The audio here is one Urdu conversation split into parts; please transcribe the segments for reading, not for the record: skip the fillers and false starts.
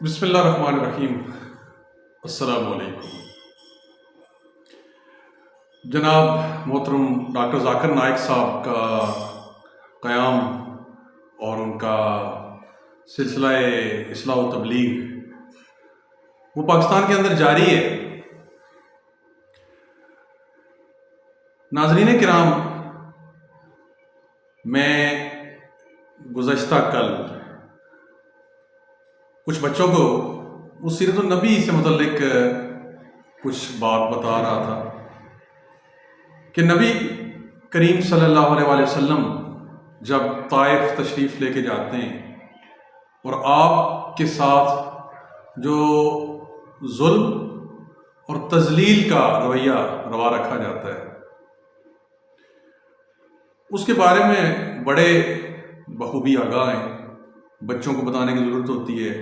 بسم اللہ الرحمن الرحیم۔ السلام علیکم۔ جناب محترم ڈاکٹر ذاکر نائک صاحب کا قیام اور ان کا سلسلہ اصلاح و تبلیغ وہ پاکستان کے اندر جاری ہے۔ ناظرین کرام، میں گزشتہ کل کچھ بچوں کو اس سیرت النبی سے متعلق کچھ بات بتا رہا تھا کہ نبی کریم صلی اللہ علیہ وآلہ وسلم جب طائف تشریف لے کے جاتے ہیں اور آپ کے ساتھ جو ظلم اور تذلیل کا رویہ روا رکھا جاتا ہے، اس کے بارے میں بڑے بخوبی آگاہ ہیں۔ بچوں کو بتانے کی ضرورت ہوتی ہے،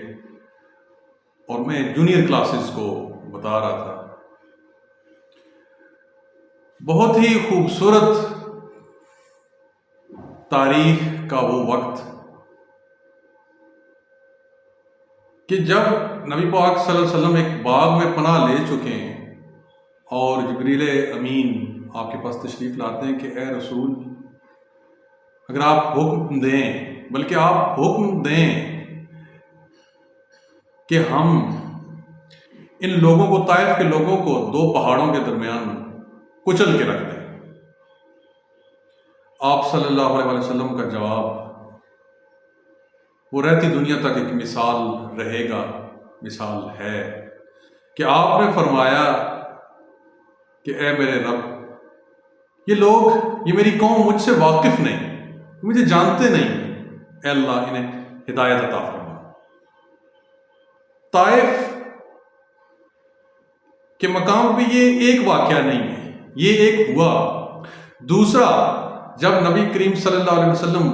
اور میں جونیئر کلاسز کو بتا رہا تھا۔ بہت ہی خوبصورت تاریخ کا وہ وقت کہ جب نبی پاک صلی اللہ علیہ وسلم ایک باغ میں پناہ لے چکے ہیں اور جبریل امین آپ کے پاس تشریف لاتے ہیں کہ اے رسول، اگر آپ حکم دیں، بلکہ آپ حکم دیں کہ ہم ان لوگوں کو، طائف کے لوگوں کو، دو پہاڑوں کے درمیان کچل کے رکھ دیں۔ آپ صلی اللہ علیہ وسلم کا جواب وہ رہتی دنیا تک ایک مثال رہے گا، مثال ہے کہ آپ نے فرمایا کہ اے میرے رب، یہ لوگ، یہ میری قوم مجھ سے واقف نہیں، مجھے جانتے نہیں، اے اللہ انہیں ہدایت عطا فرما۔ طائف کے مقام پہ یہ ایک واقعہ نہیں ہے، یہ ایک ہوا۔ دوسرا، جب نبی کریم صلی اللہ علیہ وسلم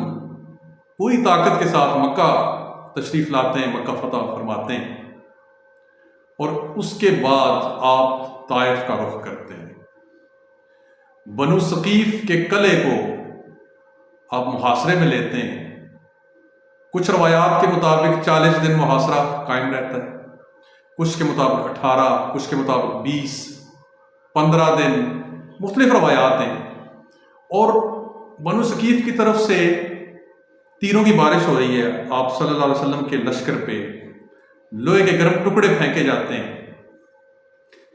پوری طاقت کے ساتھ مکہ تشریف لاتے ہیں، مکہ فتح فرماتے ہیں، اور اس کے بعد آپ طائف کا رخ کرتے ہیں۔ بنو ثقیف کے قلعے کو آپ محاصرے میں لیتے ہیں۔ کچھ روایات کے مطابق 40 دن محاصرہ قائم رہتا ہے، کچھ کے مطابق 18، کچھ کے مطابق 20، 15 دن، مختلف روایات ہیں۔ اور بنو ثقیف کی طرف سے تیروں کی بارش ہو رہی ہے، آپ صلی اللہ علیہ وسلم کے لشکر پہ لوہے کے گرم ٹکڑے پھینکے جاتے ہیں۔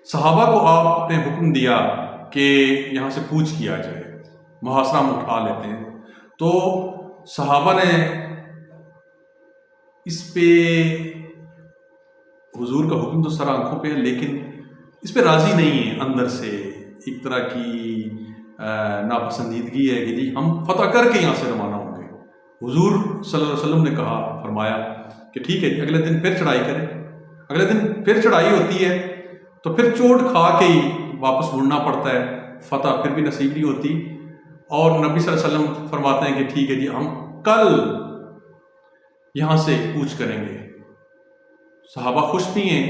صحابہ کو آپ نے حکم دیا کہ یہاں سے کوچ کیا جائے، محاصرہ میں اٹھا لیتے ہیں۔ تو صحابہ نے اس پہ، حضور کا حکم تو سر آنکھوں پہ ہے، لیکن اس پہ راضی نہیں ہے، اندر سے ایک طرح کی ناپسندیدگی ہے کہ جی ہم فتح کر کے یہاں سے روانہ ہوں گے۔ حضور صلی اللہ علیہ وسلم نے کہا، فرمایا کہ ٹھیک ہے جی، اگلے دن پھر چڑھائی کریں۔ اگلے دن پھر چڑھائی ہوتی ہے تو پھر چوٹ کھا کے ہی واپس مڑنا پڑتا ہے، فتح پھر بھی نصیب نہیں ہوتی۔ اور نبی صلی اللہ علیہ وسلم فرماتے ہیں کہ ٹھیک ہے جی، ہم کل یہاں سے کوچ کریں گے۔ صحابہ خوش بھی ہیں،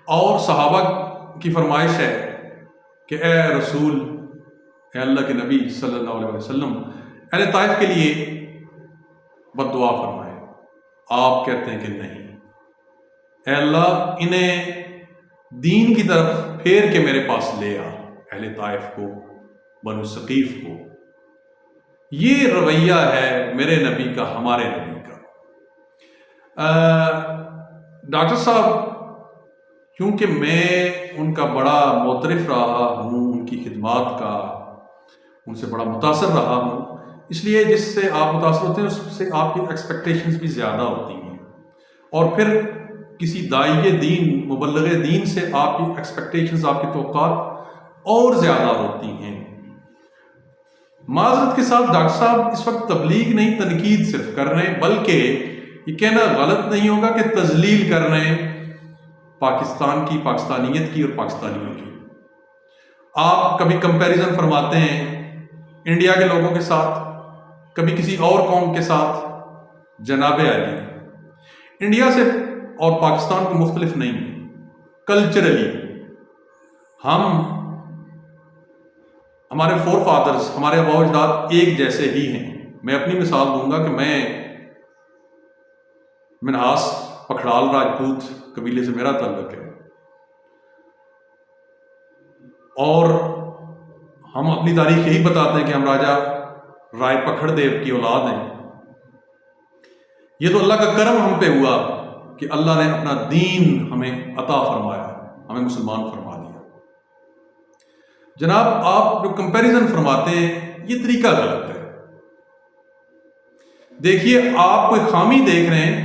اور صحابہ کی فرمائش ہے کہ اے رسول، اے اللہ کے نبی صلی اللہ علیہ وسلم، اہل طائف کے لیے بد دعا فرمائے۔ آپ کہتے ہیں کہ نہیں، اے اللہ انہیں دین کی طرف پھیر کے میرے پاس لے آ، اہل طائف کو، بنو ثقیف کو۔ یہ رویہ ہے میرے نبی کا، ہمارے نبی کا۔ ڈاکٹر صاحب، کیونکہ میں ان کا بڑا معترف رہا ہوں، ان کی خدمات کا، ان سے بڑا متاثر رہا ہوں، اس لیے جس سے آپ متاثر ہوتے ہیں اس سے آپ کی ایکسپیکٹیشنز بھی زیادہ ہوتی ہیں، اور پھر کسی داعی دین، مبلغ دین سے آپ کی ایکسپیکٹیشنز، آپ کی توقعات اور زیادہ ہوتی ہیں۔ معذرت کے ساتھ ڈاکٹر صاحب اس وقت تبلیغ نہیں، تنقید صرف کر رہے ہیں، بلکہ یہ کہنا غلط نہیں ہوگا کہ تذلیل کر رہے ہیں پاکستان کی، پاکستانیت کی اور پاکستانیوں کی۔ آپ کبھی کمپیریزن فرماتے ہیں انڈیا کے لوگوں کے ساتھ، کبھی کسی اور قوم کے ساتھ۔ جناب علی، انڈیا سے اور پاکستان کو مختلف نہیں ہے کلچرلی۔ ہمارے فور فادرز، ہمارے آباء و اجداد ایک جیسے ہی ہیں۔ میں اپنی مثال دوں گا کہ میں منہاس پکھڑال راجپوت قبیلے سے میرا تعلق ہے، اور ہم اپنی تاریخ یہی بتاتے ہیں کہ ہم راجہ رائے پکھڑ دیو کی اولاد ہیں۔ یہ تو اللہ کا کرم ہم پہ ہوا کہ اللہ نے اپنا دین ہمیں عطا فرمایا، ہمیں مسلمان فرما دیا۔ جناب آپ جو کمپیریزن فرماتے ہیں یہ طریقہ غلط ہے۔ دیکھیے آپ کوئی خامی دیکھ رہے ہیں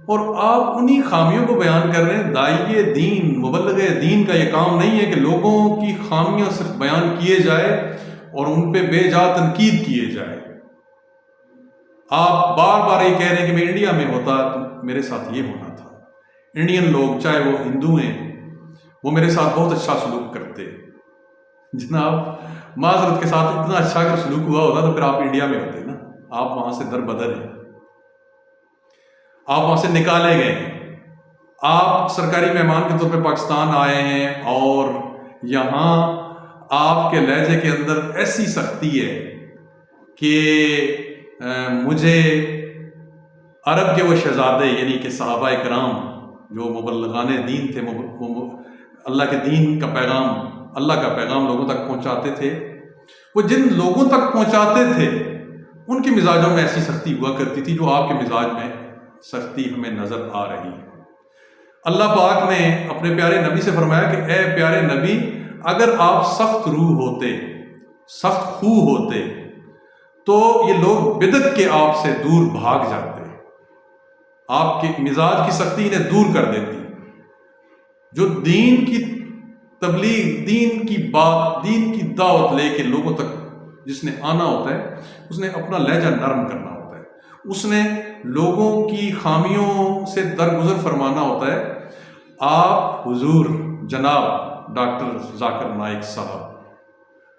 اور آپ انہی خامیوں کو بیان کر رہے ہیں۔ داعی دین، مبلغ دین کا یہ کام نہیں ہے کہ لوگوں کی خامیاں صرف بیان کیے جائے اور ان پہ بے جا تنقید کیے جائے۔ آپ بار بار یہ کہہ رہے ہیں کہ میں انڈیا میں ہوتا تو میرے ساتھ یہ ہونا تھا۔ انڈین لوگ چاہے وہ ہندو ہیں وہ میرے ساتھ بہت اچھا سلوک کرتے۔ جناب معذرت کے ساتھ اتنا اچھا اگر سلوک ہوا ہوتا تو پھر آپ انڈیا میں ہوتے نا، آپ وہاں سے در بدر ہیں، آپ وہاں سے نکالے گئے ہیں، آپ سرکاری مہمان کے طور پہ پاکستان آئے ہیں اور یہاں آپ کے لہجے کے اندر ایسی سختی ہے کہ مجھے عرب کے وہ شہزادے یعنی کہ صحابہ کرام جو مبلغان دین تھے، اللہ کے دین کا پیغام، اللہ کا پیغام لوگوں تک پہنچاتے تھے، وہ جن لوگوں تک پہنچاتے تھے ان کے مزاجوں میں ایسی سختی ہوا کرتی تھی جو آپ کے مزاج میں سختی ہمیں نظر آ رہی ہے۔ اللہ پاک نے اپنے پیارے نبی سے فرمایا کہ اے پیارے نبی، اگر آپ سخت روح ہوتے، سخت خو ہوتے تو یہ لوگ بدعت کے آپ سے دور بھاگ جاتے، آپ کے مزاج کی سختی انہیں دور کر دیتی۔ جو دین کی تبلیغ، دین کی بات، دین کی دعوت لے کے لوگوں تک جس نے آنا ہوتا ہے اس نے اپنا لہجہ نرم کرنا ہوتا ہے، اس نے لوگوں کی خامیوں سے درگزر فرمانا ہوتا ہے۔ آپ حضور جناب ڈاکٹر ذاکر نائک صاحب،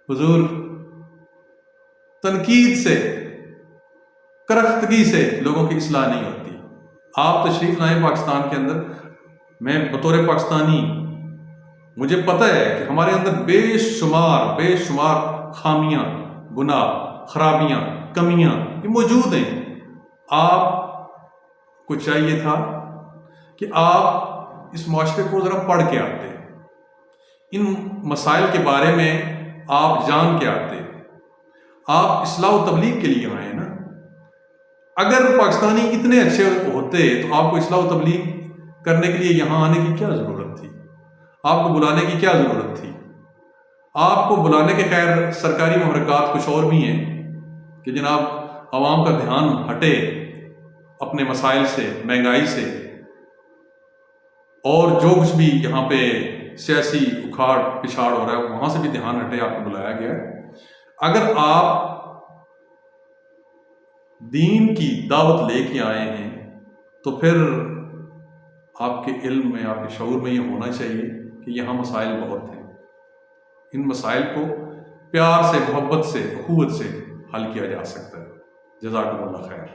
حضور تنقید سے، کرختگی سے لوگوں کی اصلاح نہیں ہوتی۔ آپ تشریف لائیں پاکستان کے اندر، میں بطور پاکستانی مجھے پتہ ہے کہ ہمارے اندر بے شمار خامیاں، گناہ، خرابیاں، کمیاں یہ موجود ہیں۔ آپ کو چاہیے تھا کہ آپ اس معاشرے کو ذرا پڑھ کے آتے، ان مسائل کے بارے میں آپ جان کے آتے۔ آپ اصلاح و تبلیغ کے لیے آئے نا۔ اگر پاکستانی اتنے اچھے ہوتے تو آپ کو اصلاح و تبلیغ کرنے کے لیے یہاں آنے کی کیا ضرورت تھی؟ آپ کو بلانے کی کیا ضرورت تھی؟ آپ کو بلانے کے خیر سرکاری محرکات کچھ اور بھی ہیں کہ جناب عوام کا دھیان ہٹے اپنے مسائل سے، مہنگائی سے، اور جو کچھ بھی یہاں پہ سیاسی اکھاڑ پچھاڑ ہو رہا ہے وہاں سے بھی دھیان ہٹے، آپ کو بلایا گیا ہے۔ اگر آپ دین کی دعوت لے کے آئے ہیں تو پھر آپ کے علم میں، آپ کے شعور میں یہ ہونا چاہیے کہ یہاں مسائل بہت ہیں، ان مسائل کو پیار سے، محبت سے، اخوت سے حل کیا جا سکتا ہے۔ جزاکم اللہ خیر۔